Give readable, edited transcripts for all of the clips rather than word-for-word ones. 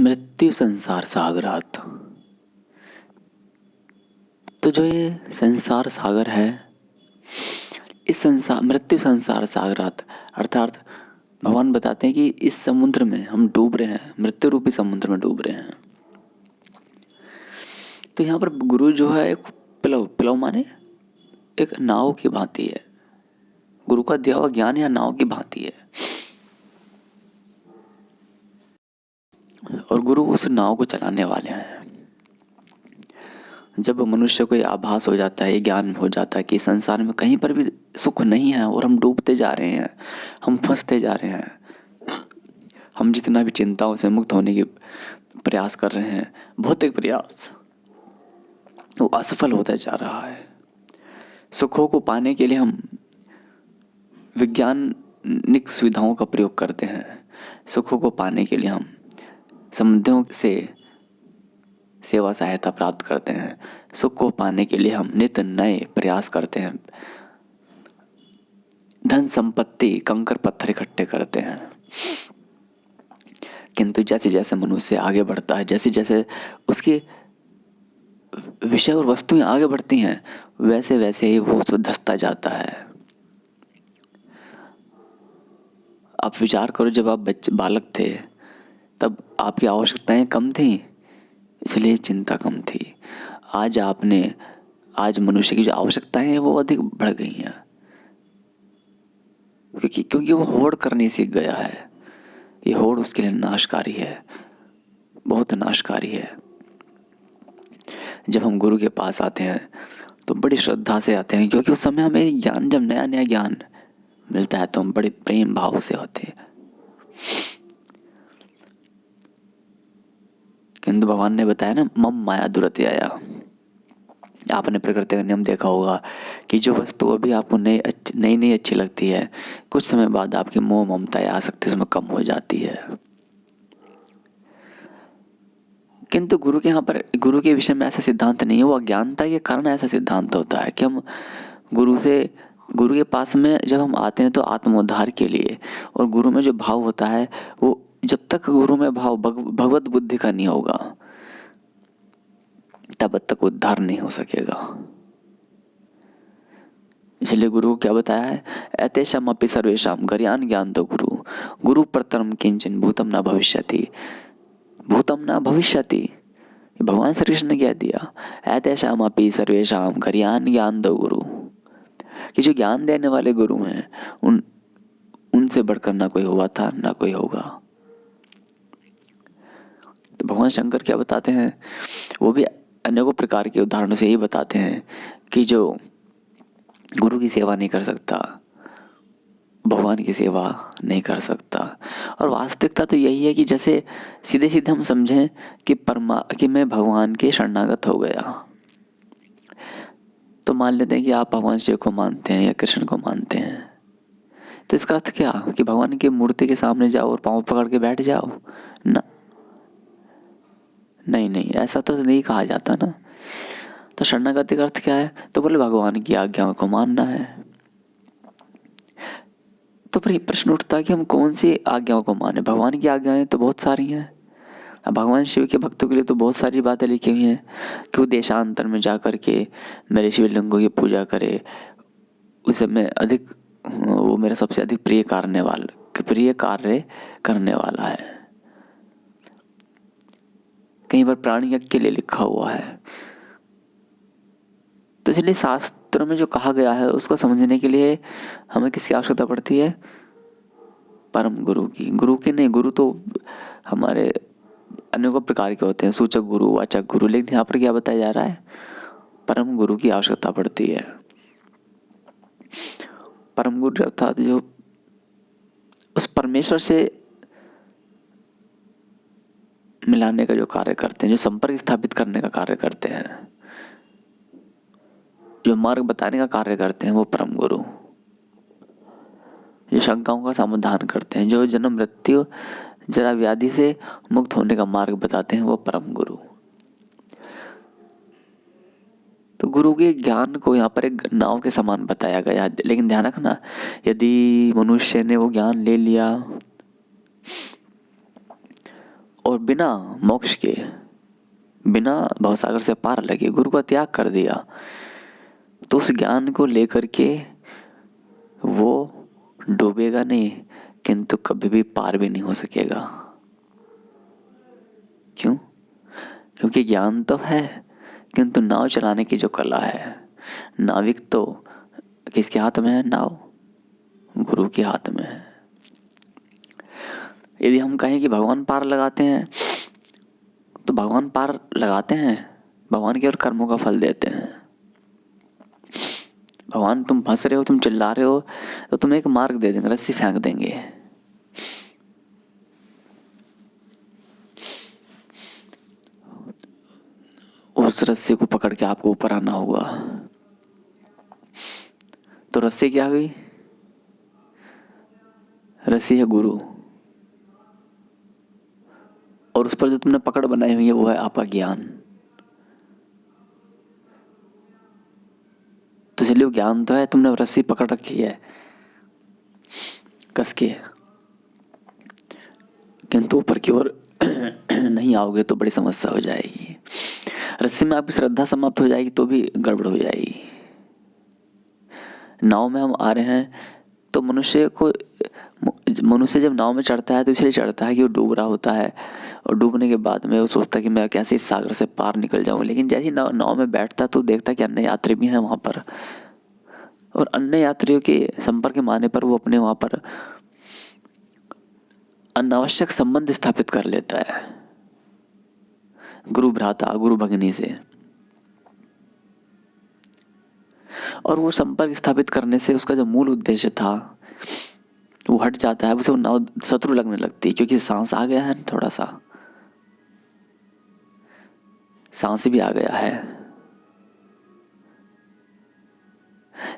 मृत्यु संसार सागरात। तो जो ये संसार सागर है, इस मृत्यु संसार सागरात अर्थात भगवान बताते हैं कि इस समुद्र में हम डूब रहे हैं, मृत्यु रूपी समुद्र में डूब रहे हैं। तो यहाँ पर गुरु जो है एक पिलव माने एक नाव की भांति है। गुरु का दिया हुआ ज्ञान या नाव की भांति है, और गुरु उस नाव को चलाने वाले हैं। जब मनुष्य को ये आभास हो जाता है, ये ज्ञान हो जाता है कि संसार में कहीं पर भी सुख नहीं है और हम डूबते जा रहे हैं, हम फंसते जा रहे हैं, हम जितना भी चिंताओं से मुक्त होने की प्रयास कर रहे हैं, भौतिक प्रयास, वो असफल होता जा रहा है। सुखों को पाने के लिए हम वैज्ञानिक सुविधाओं का प्रयोग करते हैं। सुखों को पाने के लिए हम समुदायों से सेवा सहायता प्राप्त करते हैं। सुख को पाने के लिए हम नित नए प्रयास करते हैं, धन संपत्ति कंकर पत्थर इकट्ठे करते हैं। किंतु जैसे जैसे मनुष्य आगे बढ़ता है, जैसे जैसे उसके विषय और वस्तुएं आगे बढ़ती हैं, वैसे वैसे ही वो धंसता जाता है। आप विचार करो, जब आप बालक थे तब आपकी आवश्यकताएं कम थी, इसलिए चिंता कम थी। आज मनुष्य की जो आवश्यकताएं हैं वो अधिक बढ़ गई हैं, क्योंकि वो होड़ करनी सीख गया है। ये होड़ उसके लिए नाशकारी है, बहुत नाशकारी है। जब हम गुरु के पास आते हैं तो बड़ी श्रद्धा से आते हैं, क्योंकि उस समय हमें ज्ञान, जब नया नया ज्ञान मिलता है तो हम बड़े प्रेम भाव से होते हैं। किंतु भगवान ने बताया ना, मम माया दुरत्याया। आपने प्रकृति का नियम देखा होगा कि जो वस्तु अभी आपको नई अच्छी लगती है, कुछ समय बाद आपकी मोह ममता या आसक्ति उसमें कम हो जाती है। किंतु गुरु के विषय में ऐसा सिद्धांत नहीं है। वो अज्ञानता के कारण ऐसा सिद्धांत होता है कि हम गुरु के पास में जब हम आते हैं तो आत्मोद्धार के लिए, और गुरु में जो भाव होता है, वो जब तक गुरु में भाव भगवत बुद्धि का नहीं होगा, तब तक उद्धार नहीं हो सकेगा। इसलिए गुरु को क्या बताया है, एतेषाम अपि सर्वेषां गर्यान ज्ञान तो गुरु परतरम किंचन भूतम न भविष्यति। भूतम न भविष्यति भगवान श्री कृष्ण ने क्या दिया, एतेषाम अपि सर्वेषां गर्यान ज्ञान दो गुरु, कि जो ज्ञान देने वाले गुरु हैं उनसे बढ़कर ना कोई हुआ था ना कोई होगा। तो भगवान शंकर क्या बताते हैं, वो भी अनेकों प्रकार के उदाहरणों से यही बताते हैं कि जो गुरु की सेवा नहीं कर सकता, भगवान की सेवा नहीं कर सकता। और वास्तविकता तो यही है कि जैसे सीधे सीधे हम समझें कि मैं भगवान के शरणागत हो गया, तो मान लेते हैं कि आप भगवान शिव को मानते हैं या कृष्ण को मानते हैं, तो इसका अर्थ क्या कि भगवान की मूर्ति के सामने जाओ और पांव पकड़ के बैठ जाओ ना? नहीं, ऐसा तो नहीं कहा जाता ना। तो शरणागति का अर्थ क्या है, तो बोले भगवान की आज्ञाओं को मानना है। तो फिर प्रश्न उठता है कि हम कौन सी आज्ञाओं को माने। भगवान की आज्ञाएं तो बहुत सारी हैं। भगवान शिव के भक्तों के लिए तो बहुत सारी बातें लिखी हुई हैं कि वो देशांतर में जा कर के मेरे शिवलिंगों की पूजा करे। उस समय वो मेरा सबसे अधिक प्रिय कार्य करने वाला है। कहीं पर प्राणी यज्ञ के लिए लिखा हुआ है। तो इसलिए शास्त्र में जो कहा गया है उसको समझने के लिए हमें किसकी आवश्यकता पड़ती है, परम गुरु की। गुरु की नहीं, गुरु तो हमारे अनेकों प्रकार के होते हैं, सूचक गुरु, वाचक गुरु, लेकिन यहाँ पर क्या बताया जा रहा है, परम गुरु की आवश्यकता पड़ती है। परम गुरु अर्थात जो उस परमेश्वर से मिलाने का जो कार्य करते हैं, जो संपर्क स्थापित करने का कार्य करते हैं, जो मार्ग बताने का कार्य करते हैं, वो परम गुरु। जो शंकाओं का समाधान करते हैं, जो जन्म मृत्यु जरा व्याधि से मुक्त होने का मार्ग बताते हैं, वो परम गुरु। तो गुरु के ज्ञान को यहाँ पर एक नाव के समान बताया गया। लेकिन ध्यान रखना, यदि मनुष्य ने वो ज्ञान ले लिया और बिना मोक्ष के, बिना भवसागर से पार लगे गुरु का त्याग कर दिया, तो उस ज्ञान को लेकर के वो डूबेगा नहीं, किंतु कभी भी पार भी नहीं हो सकेगा। क्यों? क्योंकि ज्ञान तो है, किंतु नाव चलाने की जो कला है, नाविक तो किसके हाथ में है? नाव गुरु के हाथ में है। यदि हम कहें कि भगवान पार लगाते हैं, तो भगवान पार लगाते हैं, भगवान केवल कर्मों का फल देते हैं। भगवान तुम फंस रहे हो, तुम चिल्ला रहे हो, तो तुम्हें एक मार्ग दे देंगे, रस्सी फेंक देंगे। उस रस्सी को पकड़ के आपको ऊपर आना होगा। तो रस्सी क्या हुई? रस्सी है गुरु, और उस पर जो तुमने पकड़ बनाई हुई है वो है आपका ज्ञान। तो चलिए, ज्ञान तो है, तुमने रस्सी पकड़ रखी है कस के, किंतु ऊपर की ओर नहीं आओगे तो बड़ी समस्या हो जाएगी। रस्सी में आपकी श्रद्धा समाप्त हो जाएगी तो भी गड़बड़ हो जाएगी। नाव में हम आ रहे हैं, तो मनुष्य जब नाव में चढ़ता है तो इसलिए चढ़ता है कि वो डूब रहा होता है, और डूबने के बाद में वो सोचता है कि मैं कैसे इस सागर से पार निकल जाऊं। लेकिन जैसे ही नाव में बैठता तो देखता है कि अन्य यात्री भी हैं वहां पर, और अन्य यात्रियों के संपर्क में आने पर वो अपने वहां पर अनावश्यक संबंध स्थापित कर लेता है गुरु भ्राता, गुरु भगिनी से। और वो संपर्क स्थापित करने से उसका जो मूल उद्देश्य था वो हट जाता है, उसे वो नाव शत्रु लगने लगती है, क्योंकि सांस आ गया है, थोड़ा सा सांस भी आ गया है,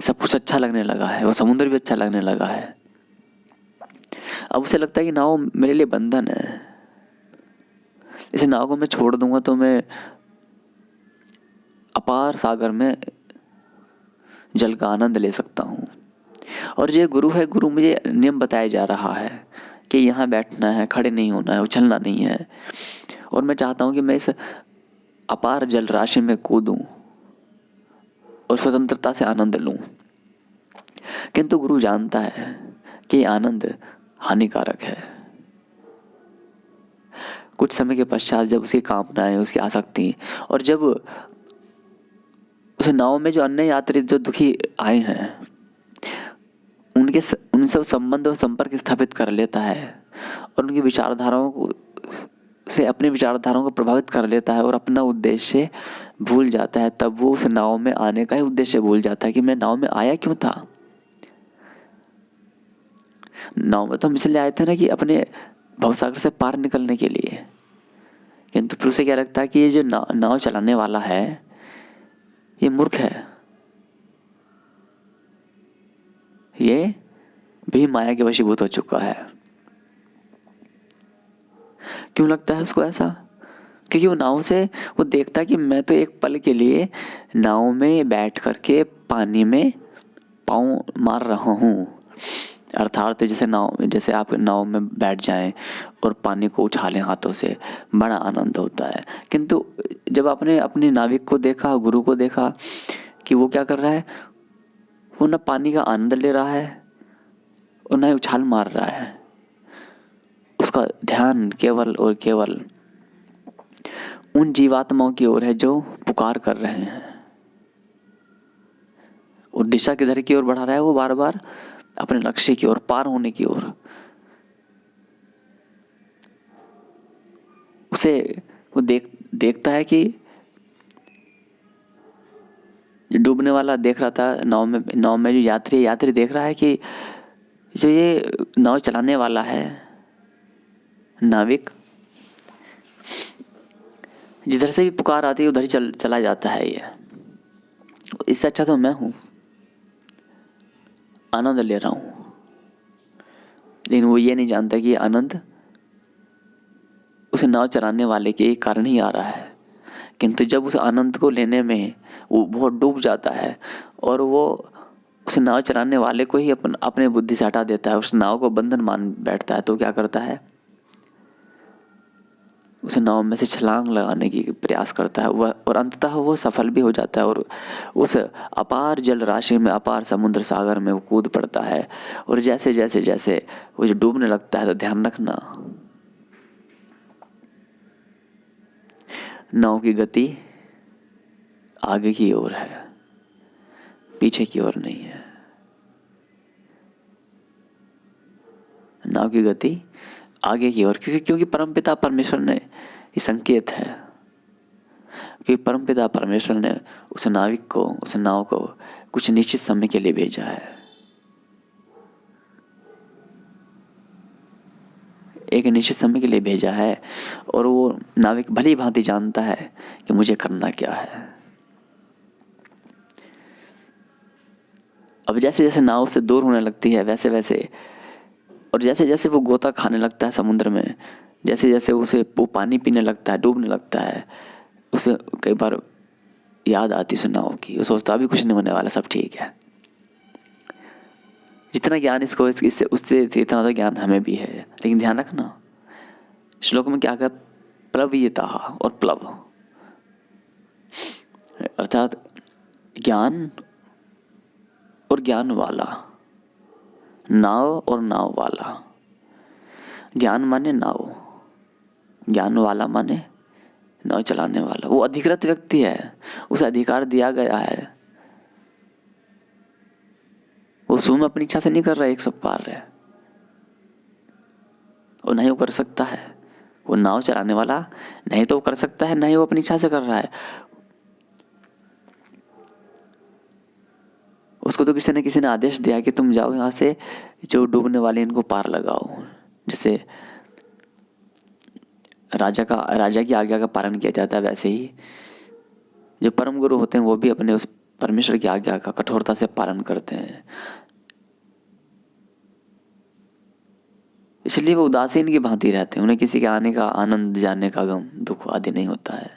सब कुछ अच्छा लगने लगा है, वो समुद्र भी अच्छा लगने लगा है। अब उसे लगता है कि नाव मेरे लिए बंधन है, इस नाव को मैं छोड़ दूंगा तो मैं अपार सागर में जल का आनंद ले सकता हूँ। और ये गुरु है, गुरु मुझे नियम बताया जा रहा है कि यहाँ बैठना है, खड़े नहीं होना है, उछलना नहीं है, और मैं चाहता हूँ कि मैं इस अपार जल राशि में कूदूं और स्वतंत्रता से आनंद लूं। किंतु गुरु जानता है कि ये आनंद हानिकारक है। कुछ समय के पश्चात जब उसकी कामनाएं, उसकी आसक्ति, और जब उस नाव में जो अन्य यात्री जो दुखी आए हैं उनसे वो संबंध और संपर्क स्थापित कर लेता है, और उनकी विचारधाराओं को से अपनी विचारधाराओं को प्रभावित कर लेता है और अपना उद्देश्य भूल जाता है, तब वो उस नाव में आने का ही उद्देश्य भूल जाता है कि मैं नाव में आया क्यों था। नाव में तो हम इसलिए आए थे ना कि अपने भवसागर से पार निकलने के लिए। किंतु फिर उसे क्या लगता है कि ये जो नाव चलाने वाला है ये मूर्ख है, ये भी माया के वशीभूत हो चुका है। क्यों लगता है उसको ऐसा? क्योंकि वो नाव से वो देखता है कि मैं तो एक पल के लिए नाव में बैठ करके पानी में पाँव मार रहा हूँ। अर्थात जैसे आप नाव में बैठ जाएं और पानी को उछालें हाथों से, बड़ा आनंद होता है। किंतु जब आपने अपने नाविक को देखा, गुरु को देखा कि वो क्या कर रहा है, वो ना पानी का आनंद ले रहा है और ना ही उछाल मार रहा है, उसका ध्यान केवल और केवल उन जीवात्माओं की ओर है जो पुकार कर रहे हैं, और दिशा किधर की ओर बढ़ा रहा है, वो बार बार अपने लक्ष्य की ओर, पार होने की ओर। उसे वो देखता है कि डूबने वाला देख रहा था नाव में जो यात्री देख रहा है कि जो ये नाव चलाने वाला है, नाविक, जिधर से भी पुकार आती है उधर ही चला जाता है। ये इससे अच्छा तो मैं हूँ, आनंद ले रहा हूँ। लेकिन वो ये नहीं जानता कि आनंद उसे नाव चलाने वाले के कारण ही आ रहा है। किंतु जब उस आनंद को लेने में वो बहुत डूब जाता है और वो उस नाव चलाने वाले को ही अपने बुद्धि से हटा देता है, उस नाव को बंधन मान बैठता है, तो क्या करता है, उसे नाव में से छलांग लगाने की प्रयास करता है वह, और अंततः वो सफल भी हो जाता है और उस अपार जल राशि में, अपार समुद्र सागर में वो कूद पड़ता है। और जैसे जैसे जैसे वो जो डूबने लगता है, तो ध्यान रखना, नाव की गति आगे की ओर है, पीछे की ओर नहीं है। नाव की गति आगे की ओर, क्योंकि परमपिता परमेश्वर ने, ये संकेत है कि परमपिता परमेश्वर ने उस नाविक को, उस नाव को कुछ निश्चित समय के लिए भेजा है। एक निश्चित समय के लिए भेजा है और वो नाविक भली भांति जानता है कि मुझे करना क्या है। अब जैसे जैसे नाव से दूर होने लगती है वैसे वैसे, और जैसे जैसे वो गोता खाने लगता है समुद्र में, जैसे जैसे उसे वो पानी पीने लगता है, डूबने लगता है, उसे कई बार याद आती उस नाव की। वो सोचता अभी कुछ नहीं होने वाला, सब ठीक है। जितना ज्ञान इसको इससे उससे इतना तो ज्ञान हमें भी है, लेकिन ध्यान रखना श्लोक में क्या कहा, प्लवयिता और प्लव, अर्थात ज्ञान और ज्ञान वाला, नाव और नाव वाला। ज्ञान माने नाव, ज्ञान वाला माने नाव चलाने वाला। वो अधिकृत व्यक्ति है, उसे अधिकार दिया गया है, वो स्वयं अपनी इच्छा से नहीं कर रहा है एक सब कार्य, और नहीं वो कर सकता है। वो नाव चलाने वाला नहीं तो वो कर सकता है, नहीं वो अपनी इच्छा से कर रहा है। उसको तो किसी ने आदेश दिया कि तुम जाओ यहाँ से, जो डूबने वाले इनको पार लगाओ। जैसे राजा की आज्ञा का पालन किया जाता है, वैसे ही जो परम गुरु होते हैं वो भी अपने उस परमेश्वर की आज्ञा का कठोरता से पालन करते हैं। इसलिए वो उदासीन की भांति रहते हैं, उन्हें किसी के आने का आनंद, जाने का गम, दुख आदि नहीं होता है।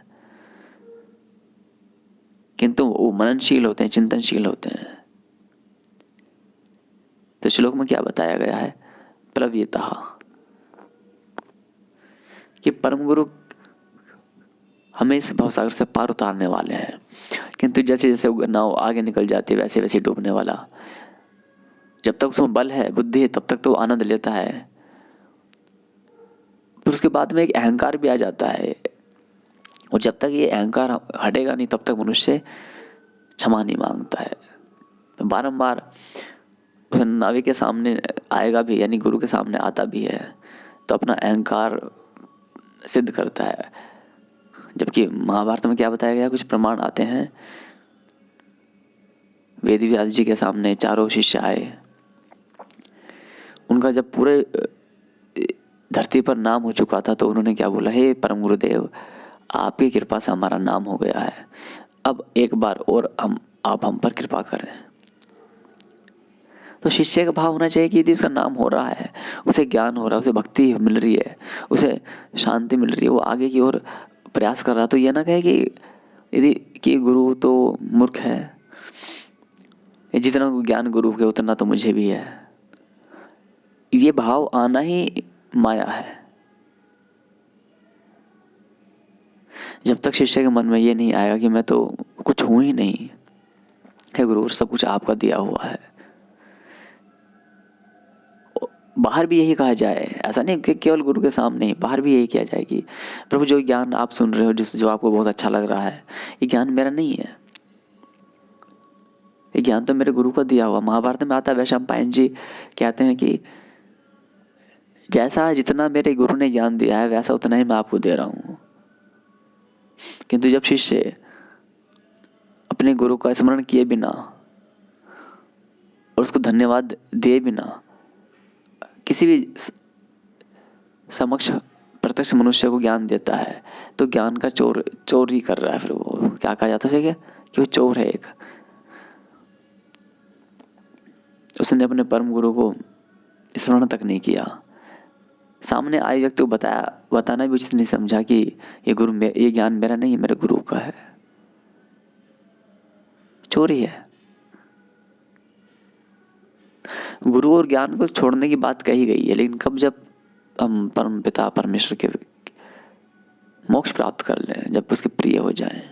किंतु वो मननशील होते हैं, चिंतनशील होते हैं। तो श्लोक में क्या बताया गया है, प्लवयिता, कि परम गुरु हमें इस भवसागर से पार उतारने वाले हैं। किंतु जैसे जैसे नाव आगे निकल जाती है वैसे वैसे डूबने वाला, जब तक उसमें बल है, बुद्धि है, तब तक तो आनंद लेता है। फिर उसके बाद में एक अहंकार भी आ जाता है, और जब तक ये अहंकार हटेगा नहीं तब तक मनुष्य क्षमा नहीं मांगता है। तो बारंबार उस नाविक के सामने आएगा भी, यानी गुरु के सामने आता भी है, तो अपना अहंकार सिद्ध करता है। जबकि महाभारत में क्या बताया गया, कुछ प्रमाण आते हैं। वेदव्यास जी के सामने चारों शिष्य आए, उनका जब पूरे धरती पर नाम हो चुका था तो उन्होंने क्या बोला, हे परम गुरुदेव, आपकी कृपा से हमारा नाम हो गया है, अब एक बार और आप हम पर कृपा करें। तो शिष्य का भाव होना चाहिए कि यदि उसका नाम हो रहा है, उसे ज्ञान हो रहा है, उसे भक्ति मिल रही है, उसे शांति मिल रही है, वो आगे की ओर प्रयास कर रहा है, तो ये ना कहे कि यदि कि गुरु तो मूर्ख है, जितना ज्ञान गुरु के उतना तो मुझे भी है। ये भाव आना ही माया है। जब तक शिष्य के मन में ये नहीं आएगा कि मैं तो कुछ हूं ही नहीं, हे गुरु सब कुछ आपका दिया हुआ है। बाहर भी यही कहा जाए, ऐसा नहीं कि केवल गुरु के सामने, बाहर भी यही किया जाए कि प्रभु जो ज्ञान आप सुन रहे हो, जो आपको बहुत अच्छा लग रहा है, ये ज्ञान मेरा नहीं है, ये ज्ञान तो मेरे गुरु का दिया हुआ। महाभारत में आता है, वैशंपायन जी कहते हैं कि जैसा जितना मेरे गुरु ने ज्ञान दिया है वैसा उतना ही मैं आपको दे रहा हूँ। किंतु जब शिष्य अपने गुरु का स्मरण किए बिना और उसको धन्यवाद दिए बिना किसी भी समक्ष प्रत्यक्ष मनुष्य को ज्ञान देता है, तो ज्ञान का चोरी कर रहा है। फिर वो क्या कहा जाता है कि वो चोर है एक। उसने अपने परम गुरु को स्मरण तक नहीं किया। सामने आए व्यक्ति को बताना भी उचित नहीं समझा कि ये ज्ञान मेरा नहीं है, मेरे गुरु का है। चोरी है। गुरु और ज्ञान को छोड़ने की बात कही गई है, लेकिन कब, जब हम परम पिता परमेश्वर के मोक्ष प्राप्त कर ले, जब उसके प्रिय हो जाए।